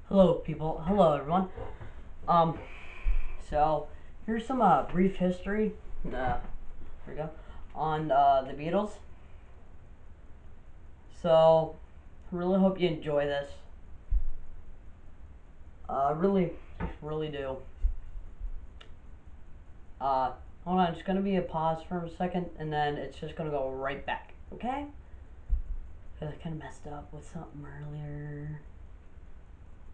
Hello, people. Hello, everyone. Um, so here's some brief history. There we go on the Beatles. So, I really hope you enjoy this. Really, really do. Hold on. It's gonna be a pause for a second, and then it's just gonna go right back. Okay? Because I kind of messed up with something earlier,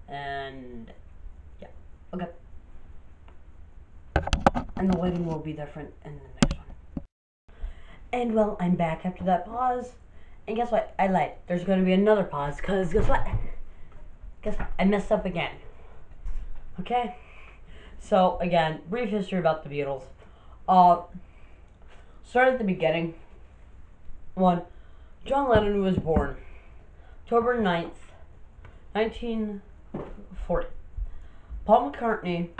and yeah. Okay. And the lighting will be different in the next one. And well, I'm back after that pause. And guess what? I lied. There's going to be another pause because guess what? Guess what? I messed up again. Okay? So, again, brief history about the Beatles. Start at the beginning. 1. John Lennon was born October 9th, 1940. Paul McCartney,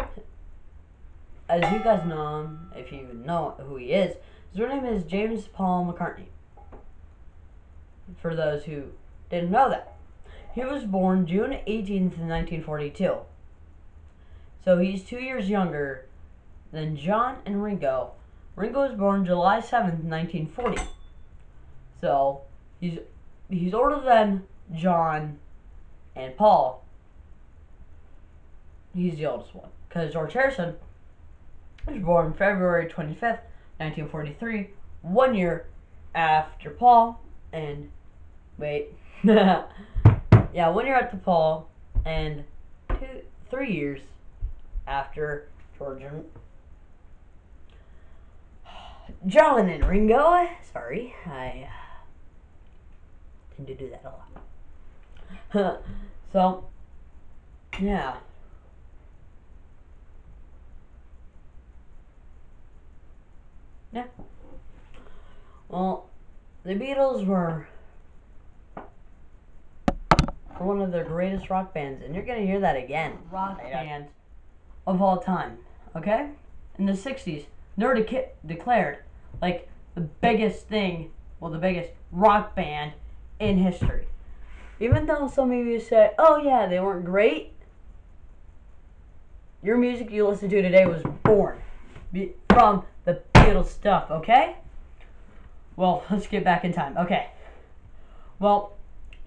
as you guys know him, if you know who he is, his real name is James Paul McCartney. For those who didn't know that. He was born June 18th, 1942. So he's 2 years younger than John and Ringo. Ringo was born July 7th, 1940. So he's older than John and Paul. He's the oldest one. Because George Harrison was born February 25th, 1943, 1 year after Paul, and wait, yeah, 1 year after Paul, and 3 years after George and John and Ringo. Sorry, I tend to do that a lot. So, yeah. Yeah. Well, the Beatles were one of their greatest rock bands, and you're gonna hear that again. Rock band of all time, okay? In the 60s, they were declared like the biggest thing, well, the biggest rock band in history. Even though some of you say, oh yeah, they weren't great, your music you listen to today was born from the Beatles stuff, okay? Well, let's get back in time. Okay. Well,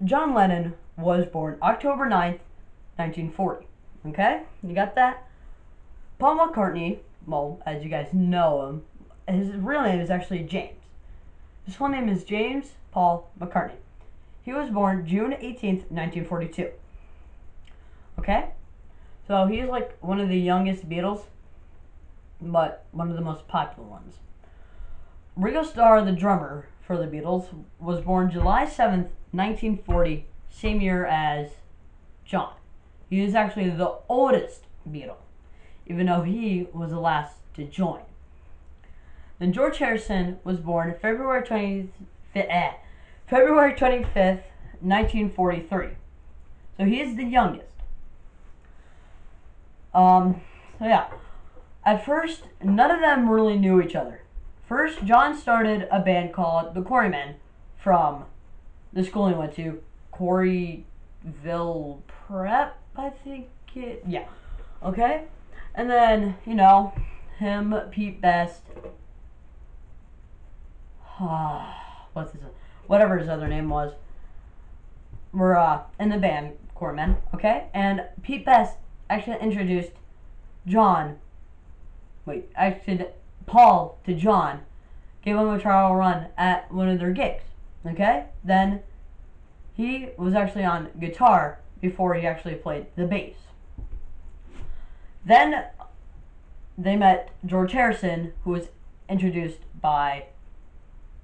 John Lennon was born October 9th, 1940. Okay? You got that? Paul McCartney, well, as you guys know him, his real name is actually James. His full name is James Paul McCartney. He was born June 18th, 1942. Okay? So he's like one of the youngest Beatles, but one of the most popular ones. Ringo Starr, the drummer for the Beatles, was born July 7th, 1940, same year as John. He is actually the oldest Beatle, even though he was the last to join. Then George Harrison was born February 25th, 1943. So he is the youngest. So yeah. At first, none of them really knew each other. First, John started a band called the Quarrymen from the school he went to, Quarryville Prep, I think it, yeah, okay? And then, him, Pete Best, whatever his other name was, were in the band Quarrymen, okay? And Pete Best actually introduced Paul to John, gave him a trial run at one of their gigs, okay? Then he was actually on guitar before he actually played the bass. Then they met George Harrison, who was introduced by,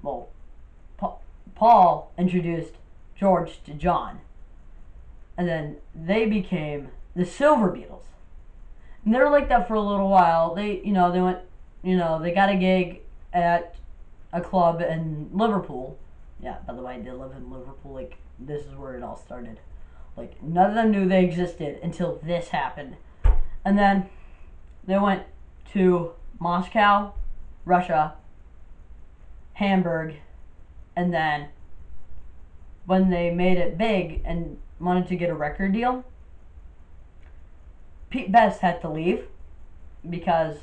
well, Paul introduced George to John. And then they became the Silver Beatles. And they were like that for a little while. They went, they got a gig at a club in Liverpool. Yeah, by the way, they live in Liverpool. Like, this is where it all started. Like, none of them knew they existed until this happened. And then they went to Moscow, Russia, Hamburg, and then when they made it big and wanted to get a record deal, Pete Best had to leave because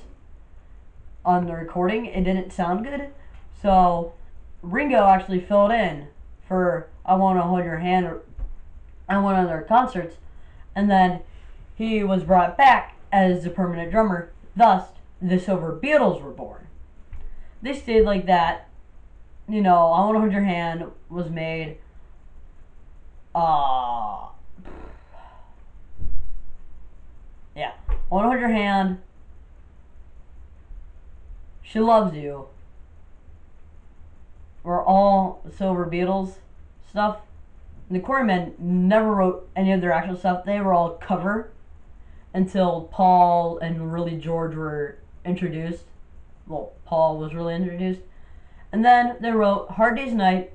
on the recording it didn't sound good. So Ringo actually filled in for I Wanna Hold Your Hand at one of their concerts, and then he was brought back as the permanent drummer. Thus, the Silver Beatles were born. They stayed like that. You know, I Wanna Hold Your Hand was made. Yeah, I Wanna Hold Your Hand. She Loves You. Were all Silver Beatles stuff. And the Quarrymen never wrote any of their actual stuff. They were all cover until Paul and really George were introduced. Well, Paul was really introduced. And then they wrote Hard Day's Night,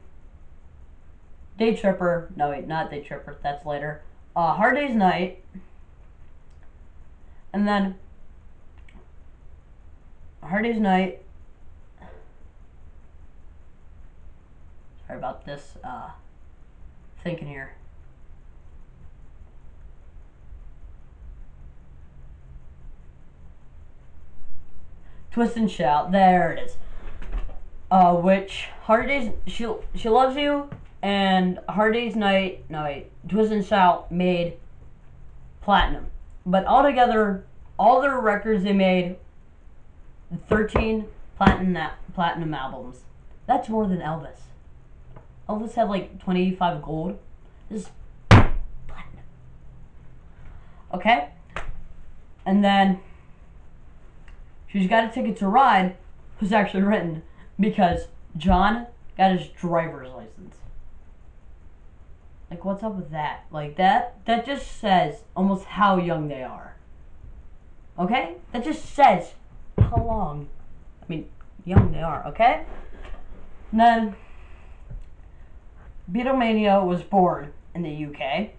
Day Tripper. No, wait, not Day Tripper. That's later. Hard Day's Night. And then Hard Day's Night. Sorry about this. Thinking here. Twist and Shout. There it is. Which Hard Day's She Loves You and Hard Day's Night. No wait. Twist and Shout made platinum, but altogether, all their records they made 13 platinum albums. That's more than Elvis. Elvis had like 25 gold. This is platinum. Okay? And then She's Got a Ticket to Ride was actually written because John got his driver's license. Like, what's up with that? Like, that just says almost how young they are. Okay? That just says how young they are, okay? And then Beatlemania was born in the UK,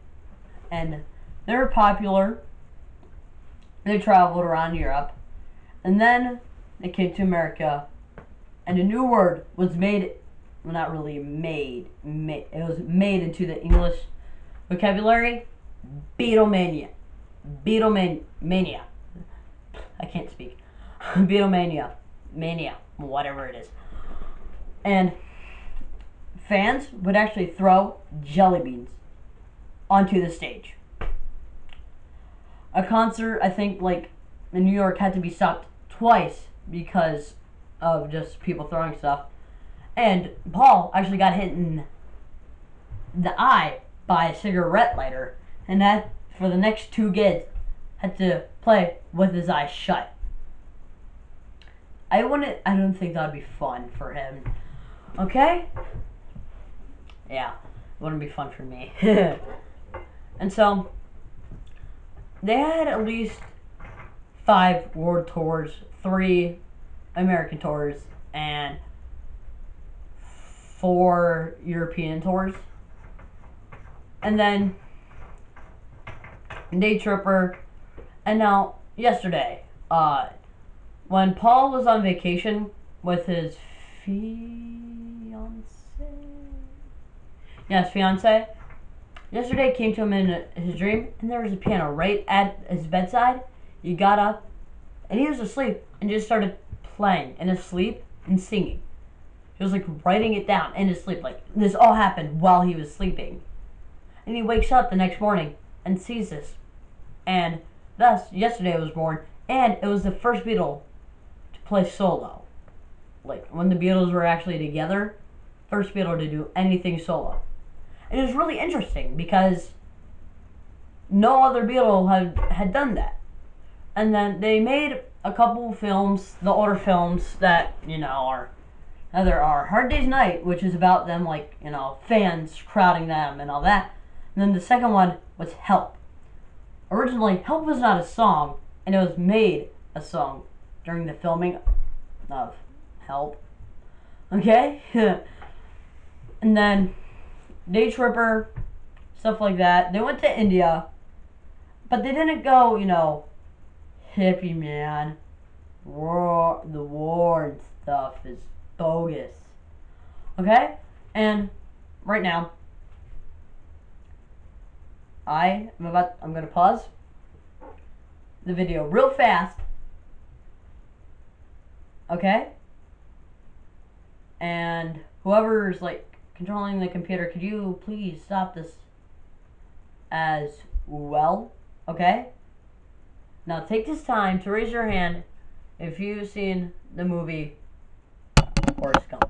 and they were popular. They traveled around Europe, and then they came to America, and a new word was made. Well, not really made. It was made into the English vocabulary. Beatlemania. Beatlemania. I can't speak. Beatlemania. Mania. Whatever it is. And fans would actually throw jelly beans onto the stage. A concert, I think, like, in New York had to be stopped twice because of just people throwing stuff. And Paul actually got hit in the eye by a cigarette lighter, and that, for the next 2 gigs, had to play with his eyes shut. I don't think that'd be fun for him. Okay? Yeah, it wouldn't be fun for me. And so, they had at least 5 world tours, 3 American tours, and 4 European tours. And then Day Tripper. And now, yesterday, when Paul was on vacation with his fiance, yesterday came to him in his dream, and there was a piano right at his bedside. He got up, and he was asleep, and just started playing in his sleep and singing. He was like writing it down in his sleep. Like, this all happened while he was sleeping. And he wakes up the next morning and sees this. And thus, yesterday was born, and it was the first Beatle to play solo. Like, when the Beatles were actually together, first Beatle to do anything solo. And it was really interesting because no other Beatle had done that. And then they made a couple films, the older films that, are, there are Hard Day's Night, which is about them, like, fans crowding them and all that. And then the second one was Help. Originally, Help was not a song, and it was made a song during the filming of Help. Okay? And then Day Tripper, stuff like that. They went to India, but they didn't go, hippie man. The war and stuff is bogus. Okay? And right now, I'm gonna pause. the video real fast. Okay? And whoever's like controlling the computer, could you please stop this as well? Okay? Now take this time to raise your hand if you've seen the movie Forrest Gump.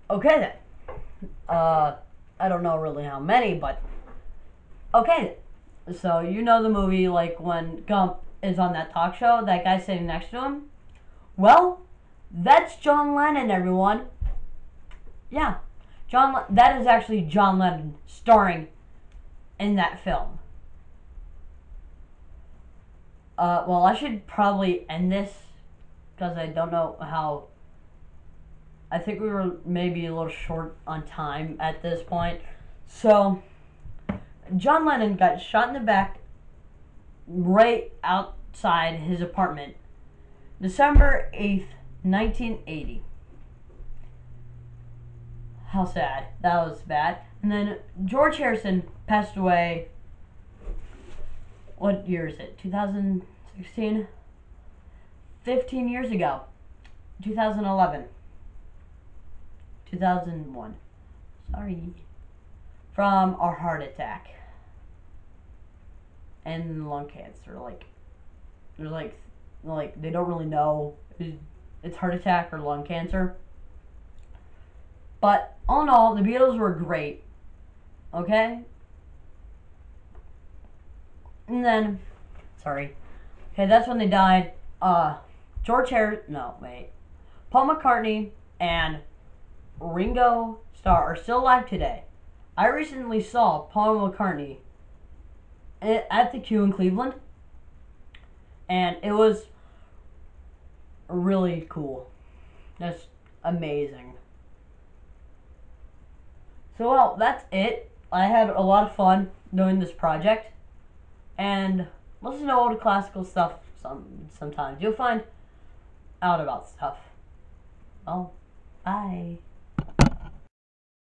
Okay then. I don't know really how many, but okay. So you know the movie, like when Gump is on that talk show, that guy sitting next to him? Well, that's John Lennon, everyone. Yeah, that is actually John Lennon starring in that film. Well, I should probably end this because I don't know how. I think we were maybe a little short on time at this point. So, John Lennon got shot in the back right outside his apartment, December 8th, 1980. How sad. That was bad. And then George Harrison passed away. What year is it? 2016? 15 years ago. 2011. 2001. Sorry. From a heart attack. And lung cancer. There's they don't really know if it's heart attack or lung cancer. But all in all, the Beatles were great. Okay? And then, sorry. Okay, that's when they died. Paul McCartney and Ringo Starr are still alive today. I recently saw Paul McCartney at the Q in Cleveland, and it was really cool. That's amazing. So, well, that's it. I had a lot of fun doing this project, and listen to old classical stuff sometimes. You'll find out about stuff. Well, bye.